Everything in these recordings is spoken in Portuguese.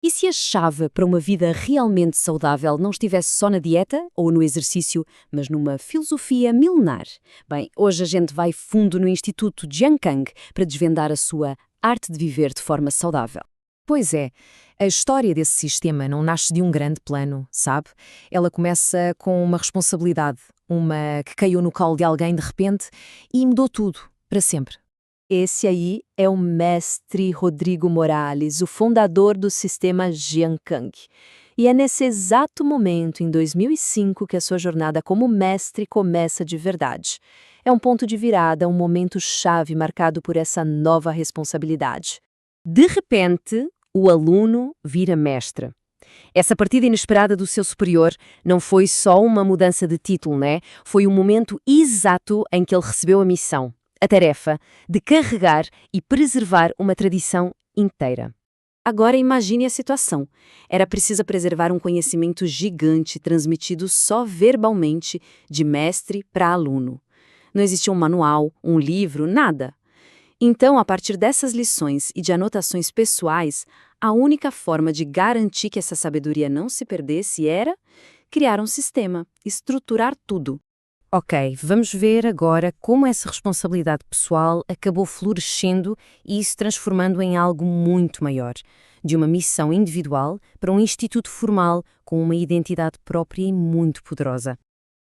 E se a chave para uma vida realmente saudável não estivesse só na dieta ou no exercício, mas numa filosofia milenar? Bem, hoje a gente vai fundo no Instituto Jiankang para desvendar a sua arte de viver de forma saudável. Pois é, a história desse sistema não nasce de um grande plano, sabe? Ela começa com uma responsabilidade, uma que caiu no colo de alguém de repente e mudou tudo, para sempre. Esse aí é o mestre Rodrigo Morales, o fundador do sistema Jiankang. E é nesse exato momento, em 2005, que a sua jornada como mestre começa de verdade. É um ponto de virada, um momento chave marcado por essa nova responsabilidade. De repente, o aluno vira mestre. Essa partida inesperada do seu superior não foi só uma mudança de título, né? Foi o momento exato em que ele recebeu a missão, a tarefa de carregar e preservar uma tradição inteira. Agora imagine a situação. Era preciso preservar um conhecimento gigante transmitido só verbalmente de mestre para aluno. Não existia um manual, um livro, nada. Então, a partir dessas lições e de anotações pessoais, a única forma de garantir que essa sabedoria não se perdesse era criar um sistema, estruturar tudo. Ok, vamos ver agora como essa responsabilidade pessoal acabou florescendo e se transformando em algo muito maior, de uma missão individual para um instituto formal com uma identidade própria e muito poderosa.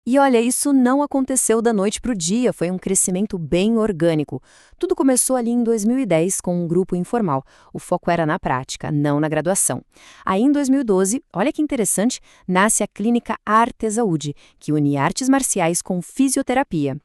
E olha, isso não aconteceu da noite para o dia, foi um crescimento bem orgânico. Tudo começou ali em 2010 com um grupo informal. O foco era na prática, não na graduação. Aí em 2012, olha que interessante, nasce a Clínica Arte Saúde, que une artes marciais com fisioterapia.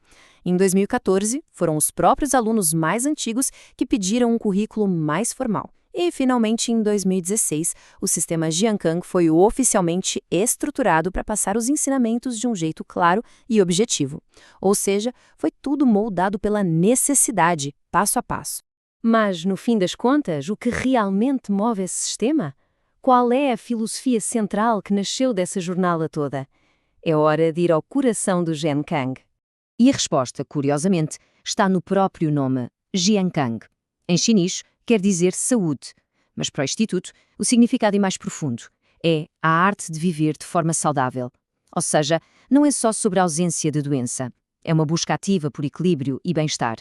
Em 2014, foram os próprios alunos mais antigos que pediram um currículo mais formal. E, finalmente, em 2016, o sistema Jiankang foi oficialmente estruturado para passar os ensinamentos de um jeito claro e objetivo. Ou seja, foi tudo moldado pela necessidade, passo a passo. Mas, no fim das contas, o que realmente move esse sistema? Qual é a filosofia central que nasceu dessa jornada toda? É hora de ir ao coração do Jiankang. E a resposta, curiosamente, está no próprio nome, Jiankang. Em chinês, quer dizer saúde, mas para o Instituto o significado é mais profundo. É a arte de viver de forma saudável. Ou seja, não é só sobre a ausência de doença. É uma busca ativa por equilíbrio e bem-estar.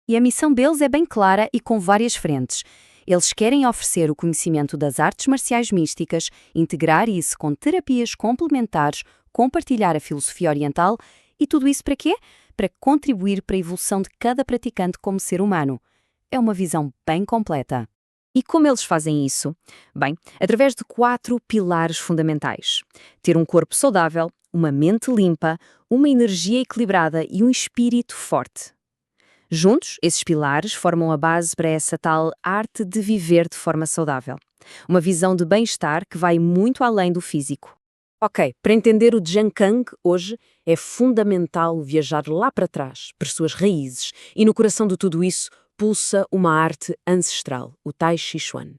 E a missão deles é bem clara e com várias frentes. Eles querem oferecer o conhecimento das artes marciais místicas, integrar isso com terapias complementares, compartilhar a filosofia oriental e tudo isso para quê? Para contribuir para a evolução de cada praticante como ser humano. É uma visão bem completa. E como eles fazem isso? Bem, através de 4 pilares fundamentais. Ter um corpo saudável, uma mente limpa, uma energia equilibrada e um espírito forte. Juntos, esses pilares formam a base para essa tal arte de viver de forma saudável. Uma visão de bem-estar que vai muito além do físico. Ok, para entender o Jiankang hoje, é fundamental viajar lá para trás, para suas raízes, e no coração de tudo isso, pulsa uma arte ancestral, o Tai Chi Chuan.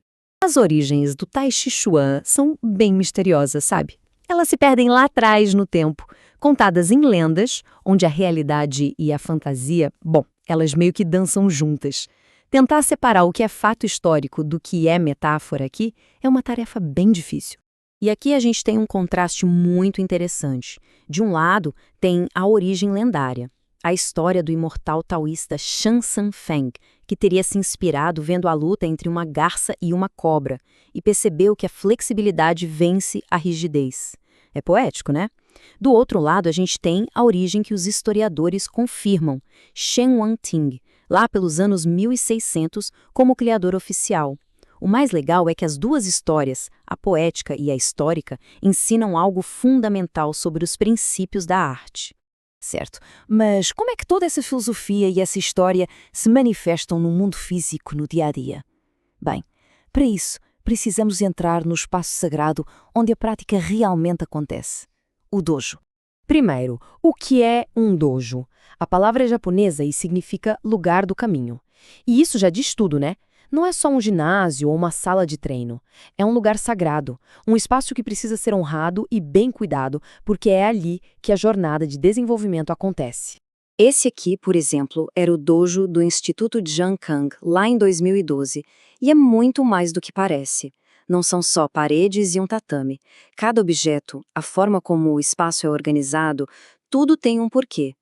As origens do Tai Chi Chuan são bem misteriosas, sabe? Elas se perdem lá atrás no tempo, contadas em lendas, onde a realidade e a fantasia, elas meio que dançam juntas. Tentar separar o que é fato histórico do que é metáfora aqui é uma tarefa bem difícil. E aqui a gente tem um contraste muito interessante. De um lado, tem a origem lendária. A história do imortal taoísta Shan Sanfeng, que teria se inspirado vendo a luta entre uma garça e uma cobra, e percebeu que a flexibilidade vence a rigidez. É poético, né? Do outro lado, a gente tem a origem que os historiadores confirmam, Shen Wanting, lá pelos anos 1600, como criador oficial. O mais legal é que as duas histórias, a poética e a histórica, ensinam algo fundamental sobre os princípios da arte. Certo, mas como é que toda essa filosofia e essa história se manifestam no mundo físico no dia a dia? Bem, para isso, precisamos entrar no espaço sagrado onde a prática realmente acontece, o dojo. Primeiro, o que é um dojo? A palavra é japonesa e significa lugar do caminho. E isso já diz tudo, né? Não é só um ginásio ou uma sala de treino. É um lugar sagrado, um espaço que precisa ser honrado e bem cuidado, porque é ali que a jornada de desenvolvimento acontece. Esse aqui, por exemplo, era o dojo do Instituto Jiankang, lá em 2012, e é muito mais do que parece. não são só paredes e um tatame. Cada objeto, a forma como o espaço é organizado, tudo tem um porquê.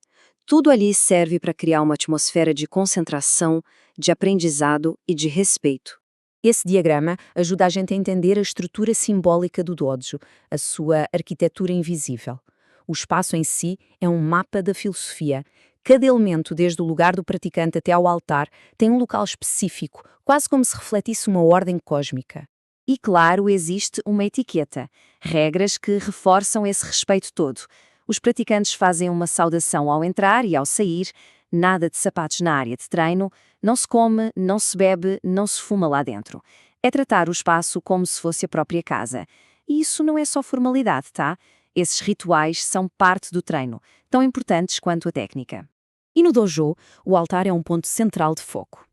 Tudo ali serve para criar uma atmosfera de concentração, de aprendizado e de respeito. Esse diagrama ajuda a gente a entender a estrutura simbólica do dojo, a sua arquitetura invisível. O espaço em si é um mapa da filosofia. Cada elemento, desde o lugar do praticante até ao altar, tem um local específico, quase como se refletisse uma ordem cósmica. E claro, existe uma etiqueta, regras que reforçam esse respeito todo. Os praticantes fazem uma saudação ao entrar e ao sair, nada de sapatos na área de treino, não se come, não se bebe, não se fuma lá dentro. É tratar o espaço como se fosse a própria casa. E isso não é só formalidade, tá? Esses rituais são parte do treino, tão importantes quanto a técnica. E no dojo, o altar é um ponto central de foco.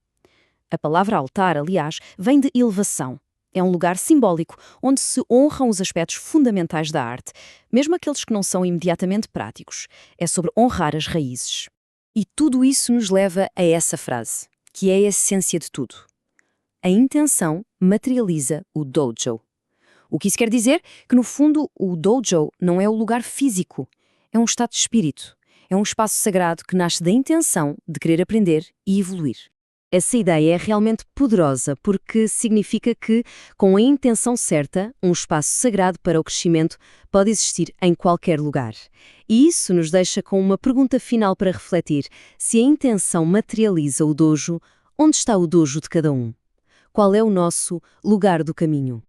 A palavra altar, aliás, vem de elevação. É um lugar simbólico onde se honram os aspectos fundamentais da arte, mesmo aqueles que não são imediatamente práticos. É sobre honrar as raízes. E tudo isso nos leva a essa frase, que é a essência de tudo. A intenção materializa o dojo. O que isso quer dizer? Que, no fundo, o dojo não é o lugar físico, é um estado de espírito. É um espaço sagrado que nasce da intenção de querer aprender e evoluir. Essa ideia é realmente poderosa porque significa que, com a intenção certa, um espaço sagrado para o crescimento pode existir em qualquer lugar. E isso nos deixa com uma pergunta final para refletir. Se a intenção materializa o dojo, onde está o dojo de cada um? Qual é o nosso lugar do caminho?